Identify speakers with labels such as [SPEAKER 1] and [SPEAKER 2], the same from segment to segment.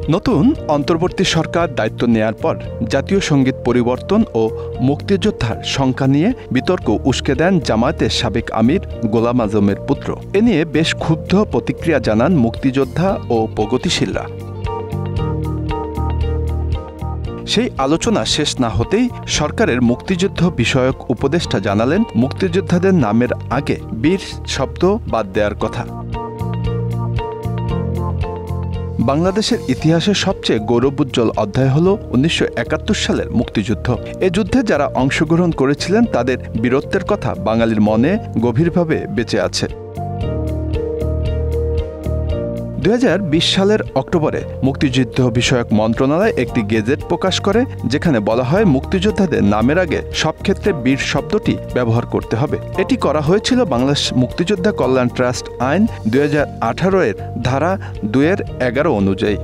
[SPEAKER 1] নতুন অন্তর্বর্তী সরকার দায়িত্ব নেয়ার পর জাতীয় সঙ্গীত পরিবর্তন ও মুক্তিযোদ্ধার সংখ্যা নিয়ে বিতর্ক উস্কে দেন জামায়াতের সাবেক আমির গোলাম আজমের পুত্র। এ নিয়ে বেশ ক্ষুব্ধ প্রতিক্রিয়া জানান মুক্তিযোদ্ধা ও প্রগতিশীলরা। সেই আলোচনা শেষ না হতেই সরকারের মুক্তিযুদ্ধ বিষয়ক উপদেষ্টা জানালেন, মুক্তিযোদ্ধাদের নামের আগে বীর শব্দ বাদ দেওয়ার কথা। বাংলাদেশের ইতিহাসের সবচেয়ে গৌরবোজ্জ্বল অধ্যায় হল ১৯৭১ সালের মুক্তিযুদ্ধ। এ যুদ্ধে যারা অংশগ্রহণ করেছিলেন তাদের বীরত্বের কথা বাঙালির মনে গভীরভাবে বেঁচে আছে। ২০২০ সালের অক্টোবরে মুক্তিযুদ্ধ বিষয়ক মন্ত্রণালয় একটি গেজেট প্রকাশ করে, যেখানে বলা হয় মুক্তিযোদ্ধাদের নামের আগে সব ক্ষেত্রে বীর শব্দটি ব্যবহার করতে হবে। এটি করা হয়েছিল বাংলাদেশ মুক্তিযোদ্ধা কল্যাণ ট্রাস্ট আইন ২০১৮ এর ধারা ২-১১ অনুযায়ী।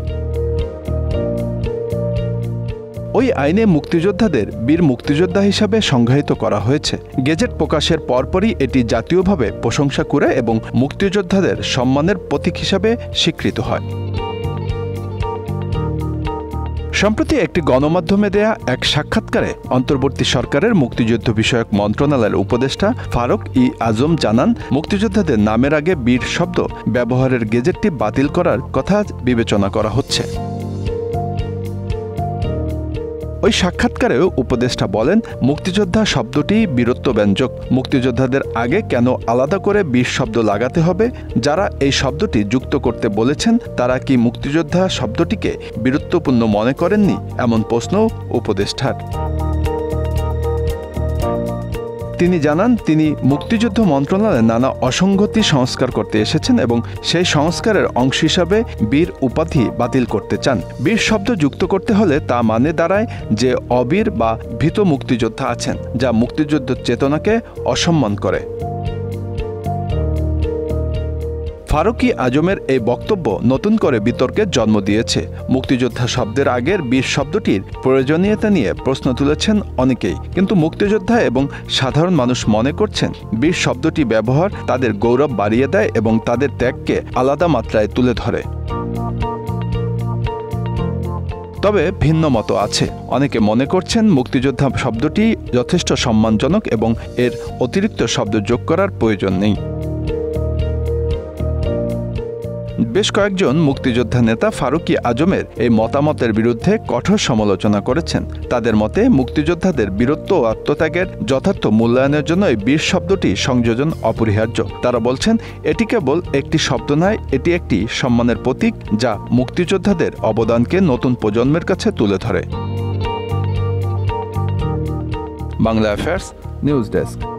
[SPEAKER 1] ওই আইনে মুক্তিযোদ্ধাদের বীর মুক্তিযোদ্ধা হিসাবে সংজ্ঞায়িত করা হয়েছে। গেজেট প্রকাশের পরপরই এটি জাতীয়ভাবে প্রশংসা করে এবং মুক্তিযোদ্ধাদের সম্মানের প্রতীক হিসাবে স্বীকৃত হয়। সম্প্রতি একটি গণমাধ্যমে দেয়া এক সাক্ষাৎকারে অন্তর্বর্তী সরকারের মুক্তিযুদ্ধ বিষয়ক মন্ত্রণালয়ের উপদেষ্টা ফারুক-ই আজম জানান, মুক্তিযোদ্ধাদের নামের আগে বীর শব্দ ব্যবহারের গেজেটটি বাতিল করার কথা বিবেচনা করা হচ্ছে। ওই সাক্ষাৎকারেও উপদেষ্টা বলেন, মুক্তিযোদ্ধা শব্দটি বীরত্বব্যঞ্জক। মুক্তিযোদ্ধাদের আগে কেন আলাদা করে বীর শব্দ লাগাতে হবে? যারা এই শব্দটি যুক্ত করতে বলেছেন তারা কি মুক্তিযোদ্ধা শব্দটিকে বীরত্বপূর্ণ মনে করেননি? এমন প্রশ্নও উপদেষ্টার। তিনি জানান, তিনি মুক্তিযুদ্ধ মন্ত্রণালয়ে নানা অসঙ্গতি সংস্কার করতে এসেছেন এবং সেই সংস্কারের অংশ হিসাবে বীর উপাধি বাতিল করতে চান। বীর শব্দ যুক্ত করতে হলে তা মানে দাঁড়ায় যে অবীর বা ভীত মুক্তিযোদ্ধা আছেন, যা মুক্তিযুদ্ধ চেতনাকে অসম্মান করে। ফারুক-ই আজমের এই বক্তব্য নতুন করে বিতর্কের জন্ম দিয়েছে। মুক্তিযোদ্ধা শব্দের আগের বীর শব্দটির প্রয়োজনীয়তা নিয়ে প্রশ্ন তুলেছেন অনেকেই, কিন্তু মুক্তিযোদ্ধা এবং সাধারণ মানুষ মনে করছেন বীর শব্দটি ব্যবহার তাদের গৌরব বাড়িয়ে দেয় এবং তাদের ত্যাগকে আলাদা মাত্রায় তুলে ধরে। তবে ভিন্ন মত আছে। অনেকে মনে করছেন মুক্তিযোদ্ধা শব্দটি যথেষ্ট সম্মানজনক এবং এর অতিরিক্ত শব্দ যোগ করার প্রয়োজন নেই। বেশ কয়েকজন মুক্তিযোদ্ধা নেতা ফারুক-ই আজমের এই মতামতের বিরুদ্ধে কঠোর সমালোচনা করেছেন। তাদের মতে মুক্তিযোদ্ধাদের বীরত্ব ও আত্মত্যাগের যথার্থ মূল্যায়নের জন্য এই বীর শব্দটি সংযোজন অপরিহার্য। তারা বলছেন, এটি কেবল একটি শব্দ নয়, এটি একটি সম্মানের প্রতীক যা মুক্তিযোদ্ধাদের অবদানকে নতুন প্রজন্মের কাছে তুলে ধরে। Bangla affairs news desk.